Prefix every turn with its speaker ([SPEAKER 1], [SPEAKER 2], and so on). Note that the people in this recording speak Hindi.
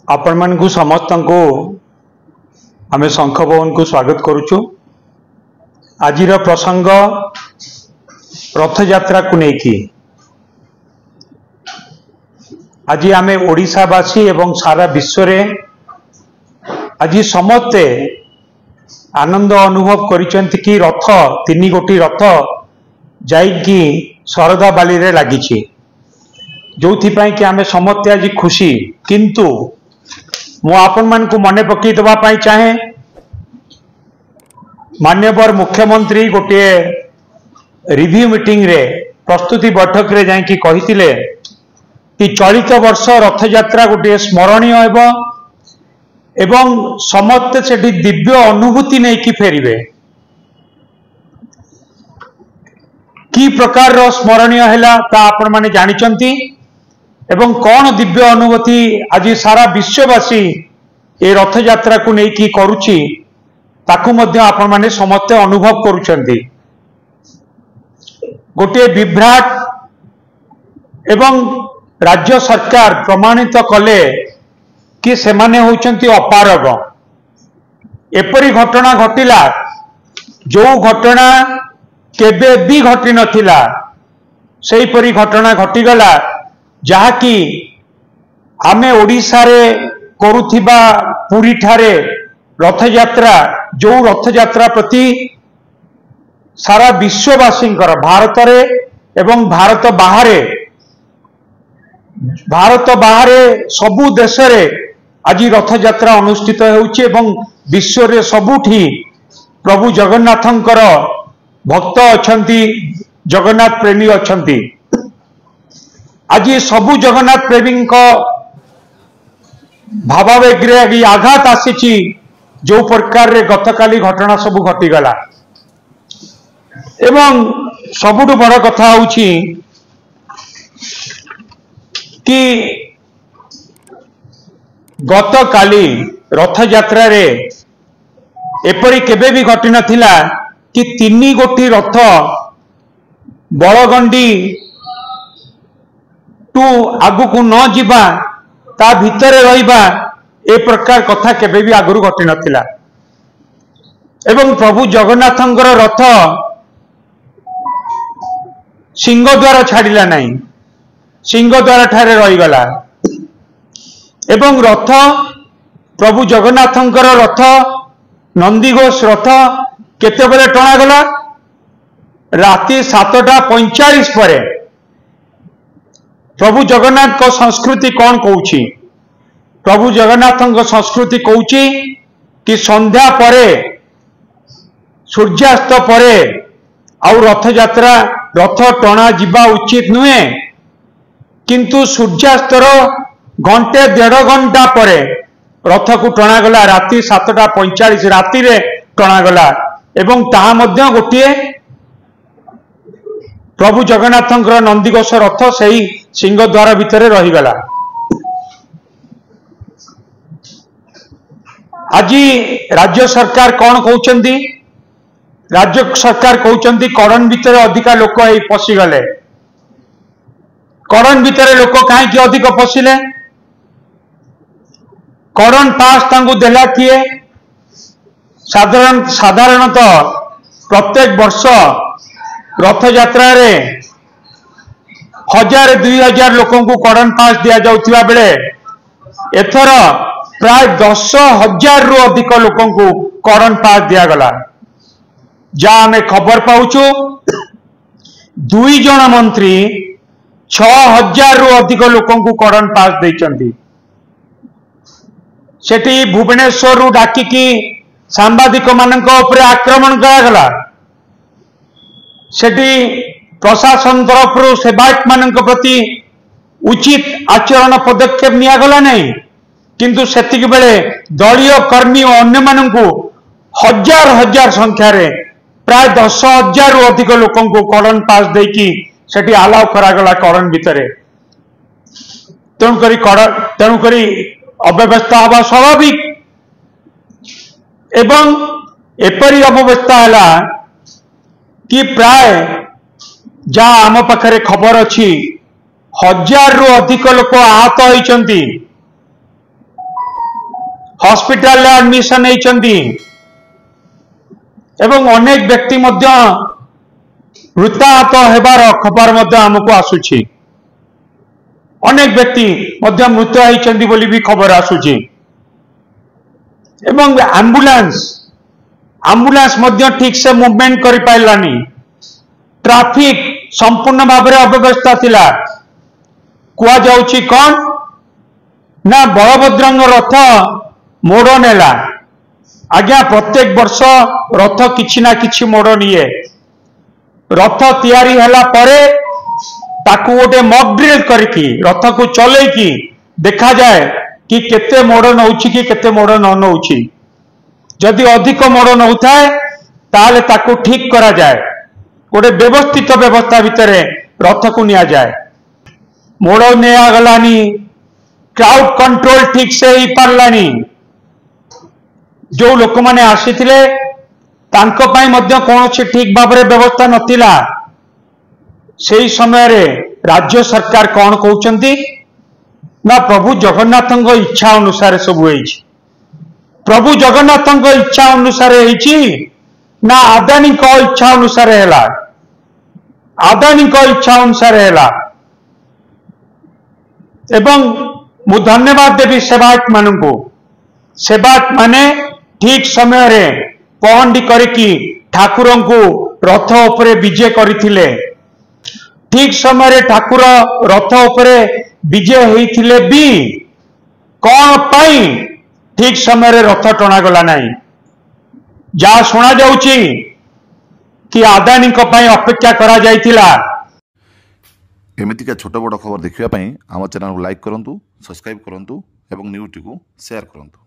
[SPEAKER 1] आपण मानकु समस्त को आमे शंख भवन को स्वागत करुचु। आजिर प्रसंग रथ यात्रा को लेकिन आज आमे ओडिशावासी एवं सारा विश्व रे आज समस्ते आनंद अनुभव करिसेंति कि रथ 3 गोटी रथ जाइकी शरदा बाली रे लागिछि, जोथि पई कि आमे समस्ते आज खुशी। किंतु मु आपण मान को मने पकई दबा पाई चाहे मान्यवर मुख्यमंत्री गोटे रिव्यू मीटिंग रे प्रस्तुति बैठक रे जाइकी कहिथिले कि चलित वर्ष रथ यात्रा गोटे स्मरणीय हेबो एवं समस्त सेठी दिव्य अनुभूति नहीं कि फेरिबे। की प्रकार रो स्मरणीय हैला ता आपण माने जानिचंती एवं कौन दिव्य अनुभूति आज सारा विश्ववासी ए रथ यात्रा को लेकिन करुछि ताकू मध्य आपण माने समस्त अनुभव करुछंती। गोटे विभ्राट एवं राज्य सरकार प्रमाणित कले कि सेमाने होचंती अपारग। एपरी घटना घटिला जो घटना केबे भी घटी नथिला, सेही परी घटना घटिगला जहाँकि आमे ओडिशा रे करुथिबा पुरी ठारे रथ यात्रा, जो रथ यात्रा प्रति सारा विश्ववासी भारत रे एवं भारत बाहरे सबु देश रे आज रथ यात्रा अनुष्ठित होउछि एवं विश्व रे सबुठी प्रभु जगन्नाथंकर भक्त अछंती, जगन्नाथ प्रेमी अछंती। आज सबु जगन्नाथ प्रेमी भावावेग्रे आज आघात आसी जो प्रकार रे गतकाली घटना सबु घटीगला। एवं सबुठु बड़ कथा होउछि कि गतकाली रथ यात्रा रे एपरी केबे भी घटी नथिला कि 3 गोटी रथ बड़गंडी टू आगु को न जीवा ता भितरे रहिबा ए प्रकार कथा केबे भी आगुरु घटी नथिला। एवं प्रभु जगन्नाथंकर रथ सिंहद्वार छाड़िला नहीं, सिंहद्वार ठारे रहीगला। एवं रथ प्रभु जगन्नाथंकर रथ नंदीघोष रथ केतेबेले टणा गला? राति 7:45 परे। प्रभु जगन्नाथ को संस्कृति कौन कहूछि? प्रभु जगन्नाथ को संस्कृति कहूछि कि संध्या परे, सूर्यास्त परे आउ रथ यात्रा रथ टणा जीवा उचित नुहे, किंतु सूर्यास्तर घंटे 1.5 घंटा परे रथ को टणा गला। राति 7:45 राति रे टणा गला एवं ताहा मध्य गोटे प्रभु जगन्नाथंकर नंदीघोष रथ सही सिंहद्वार भितरे रहीगला। आज राज्य सरकार कौन कहउचंती? राज्य सरकार कहउचंती कड़न भितरे अधिका लोक पशिगले। कड़न भितरे लोक कहीं अधिक पशिले? कड़न पास तांगु देला किए? साधारणतः प्रत्येक वर्ष रथ यात्रा रे 1000-2000 लोकों को कड़न पास दिया जाउथिबा बेले एथर प्राय 10,000 रु अधिक लोकों को कड़न पास दिया गला। जा हमें खबर पाउछु 2 जन मंत्री 6,000 रु अधिक लोकों को कड़न पास देइचंती। सेठी भुवनेश्वर रु डाकिकी सांबादिक मानक उपरे आक्रमण करागला। सेठी प्रशासन तरफ सेवायत मानक प्रति उचित आचरण पदक्षेप नियागला नहीं, किंतु सेतिक बेले दलीय कर्मी और अन्य मानकु हजार संख्या रे प्राय 10,000 रु अधिक लोकों को कड़न पास देकी सेठी आलाव करागला कड़न भितरे। तेणुकरी अव्यवस्था हवा स्वाभाविक। एवं एपरी अव्यवस्था है कि प्राय जहाँ आम पाखरे खबर अच्छी 1000 रु अधिक लोक आहत होइचंती। हॉस्पिटल एडमिशन होती एवं अनेक व्यक्ति मध्य मृताहत हेबार खबर आमको आसुची अनेक व्यक्ति मध्य मृत्यु होती बोली भी खबर आसुची एवं एम्बुलेंस मध्य ठीक से मूवमेंट करि पाइलानी ट्रैफिक संपूर्ण भाव में अव्यवस्था थिला कुआ जाउची कौन ना बलभद्रंग रथ मोड़ नेला आज्ञा प्रत्येक वर्ष रथ किछि ना किछि मोड़ निये रथ तैयारी हैला परे ताकू गोटे मॉक ड्रिल करके रथ को चलेकी देखा जाए कि केते मोड़ नौची कि केते मोड़ न नौची जदि अधिक मोड़ नौथाए ताले ताकू ठीक करा जाए गोटे व्यवस्थित व्यवस्था भितर रथ को निया जाए मोड़ निया गलानी क्राउड कंट्रोल ठीक से ही पारलानी जो लोक माने आसीथिले तांको पाई मध्य कोनोसी ठीक भाव में व्यवस्था नथिला सेही समय रे राज्य सरकार कौन कहउचंती ना प्रभु जगन्नाथंग इच्छा अनुसार सब होईछि प्रभु जगन्नाथंग इच्छा अनुसार होईछि ना आदानी को इच्छा अनुसार हैला आदानी को इच्छा अनुसार हैला एवं मु धन्यवाद देवी सेवायत मानू सेवायत माने ठीक समय रे पहंडी करके ठाकुर को रथ उपरे विजय करथिले ठीक समय रे ठाकुर रथ उपरे विजय होइथिले भी कौन पाई ठीक समय रे रथ टणा गला नहीं जा सुना जाउची कि आदानी को पाई अपेक्षा करा जाइथिला
[SPEAKER 2] एमितिका छोट बड़ खबर देखिबा पई आम चैनल को लाइक करंतु सब्सक्राइब करंतु एवं न्यूज को शेयर करंतु।